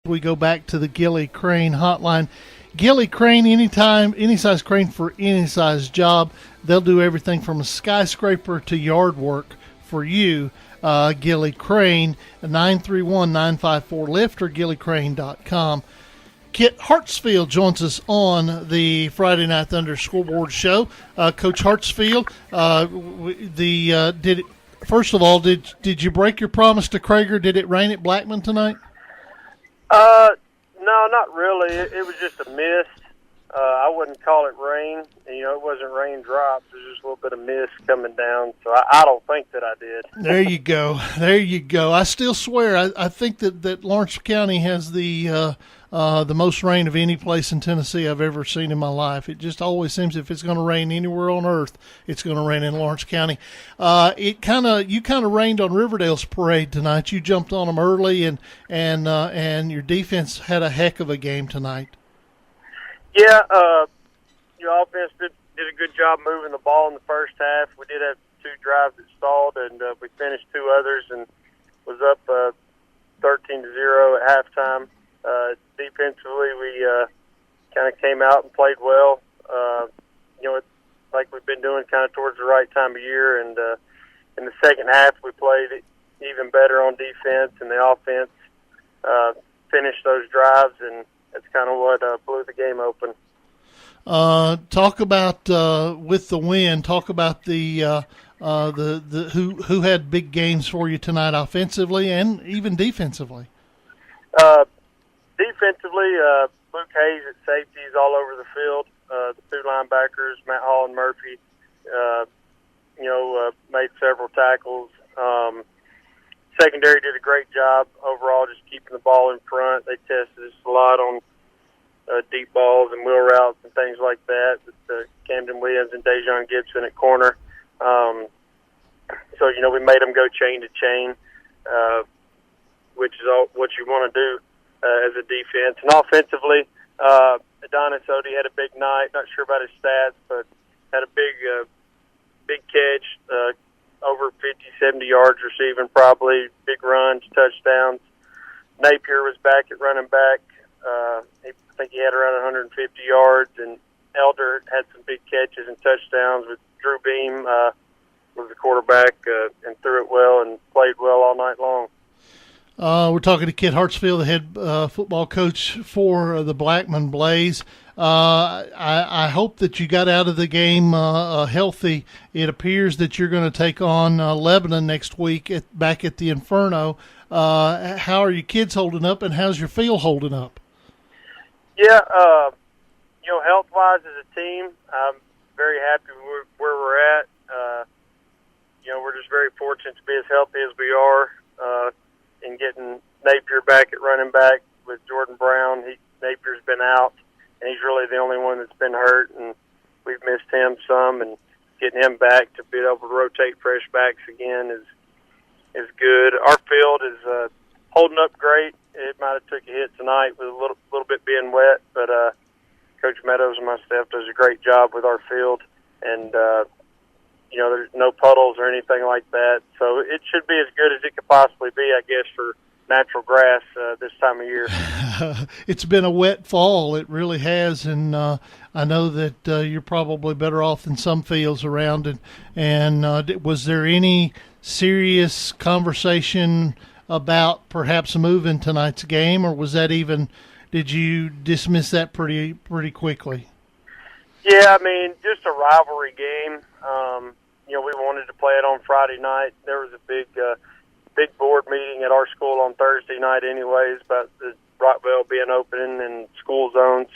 We go back to the Gilly Crane hotline. Gilly Crane, anytime, any size crane for any size job. They'll do everything from a skyscraper to yard work for you. Gilly Crane, 931-954-LIFT or gillycrane.com. Kit Hartsfield joins us on the Friday Night Thunder Scoreboard Show. Coach Hartsfield, first of all, did you break your promise to Krager? Did it rain at Blackman tonight? No, not really. It was just a mist. I wouldn't call it rain. It wasn't raindrops. It was just a little bit of mist coming down. So I don't think that I did. There you go. There you go. I still swear, I think that Lawrence County has the most rain of any place in Tennessee I've ever seen in my life. It just always seems if it's going to rain anywhere on earth, it's going to rain in Lawrence County. You kind of rained on Riverdale's parade tonight. You jumped on them early, and your defense had a heck of a game tonight. Yeah, your offense did a good job moving the ball in the first half. We did have 2 drives that stalled, and we finished 2 others and was up 13-0 at halftime. Defensively, we kind of came out and played well. It's like we've been doing kind of towards the right time of year. And in the second half, we played even better on defense, and the offense finished those drives, and that's kind of what blew the game open. Talk about with the win. Talk about the who had big games for you tonight, offensively and even defensively. Defensively, Luke Hayes at safeties all over the field. The 2 linebackers, Matt Hall and Murphy, made several tackles. Secondary did a great job overall, just keeping the ball in front. They tested us a lot on deep balls and wheel routes and things like that. With Camden Williams and Dejon Gibson at corner. So we made them go chain to chain, which is all what you want to do as a defense. And offensively, Adonis Odie had a big night. Not sure about his stats, but had a big catch, over 50, 70 yards receiving probably, big runs, touchdowns. Napier was back at running back. I think he had around 150 yards, and Elder had some big catches and touchdowns. With Drew Beam was the quarterback and threw it well and played well all night long. We're talking to Kit Hartsfield, the head football coach for the Blackman Blaze. I hope that you got out of the game healthy. It appears that you're going to take on Lebanon next week back at the Inferno. How are your kids holding up, and how's your field holding up? Yeah, health-wise as a team, I'm very happy where we're at. We're just very fortunate to be as healthy as we are. And getting Napier back at running back with Jordan Brown. Napier's been out, and he's really the only one that's been hurt, and we've missed him some. And getting him back to be able to rotate fresh backs again is good. Our field is holding up great. It might have took a hit tonight with a little bit being wet, but Coach Meadows and my staff does a great job with our field, and there's no puddles or anything like that. So it should be as good as it could possibly be, I guess, for natural grass this time of year. It's been a wet fall. It really has, and I know that you're probably better off than some fields around it. And was there any serious conversation about perhaps moving tonight's game, or was that did you dismiss that pretty quickly? Yeah, just a rivalry game. We wanted to play it on Friday night. There was a big board meeting at our school on Thursday night anyways about the Rockville being open and school zones.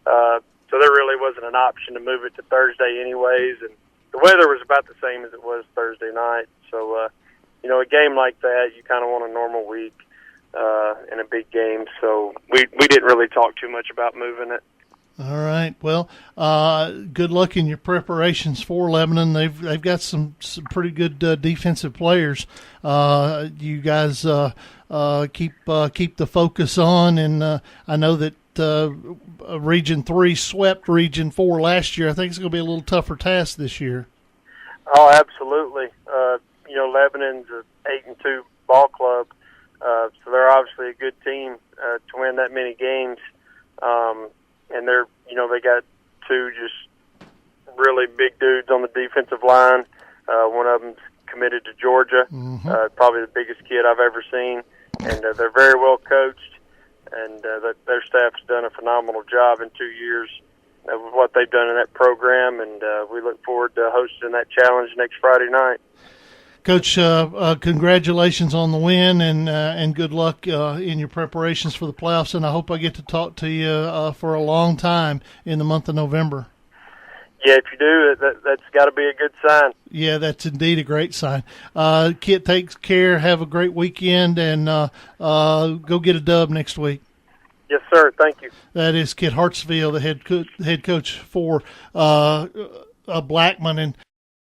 So there really wasn't an option to move it to Thursday anyways. And the weather was about the same as it was Thursday night. So, a game like that, you kind of want a normal week in a big game. So we didn't really talk too much about moving it. All right. Well, good luck in your preparations for Lebanon. They've got some pretty good defensive players. You guys keep the focus on, and I know that Region 3 swept Region 4 last year. I think it's going to be a little tougher task this year. Oh, absolutely. Lebanon's an 8-2 ball club, so they're obviously a good team. to win that many games. And they're, they got two just really big dudes on the defensive line. One of them's committed to Georgia, probably the biggest kid I've ever seen. And they're very well coached, and their staff's done a phenomenal job in 2 years of what they've done in that program, and we look forward to hosting that challenge next Friday night. Coach, congratulations on the win, and good luck in your preparations for the playoffs. And I hope I get to talk to you for a long time in the month of November. Yeah, if you do, that's got to be a good sign. Yeah, that's indeed a great sign. Kit, take care. Have a great weekend, and go get a dub next week. Yes, sir. Thank you. That is Kit Hartsfield, the head coach for Blackman, and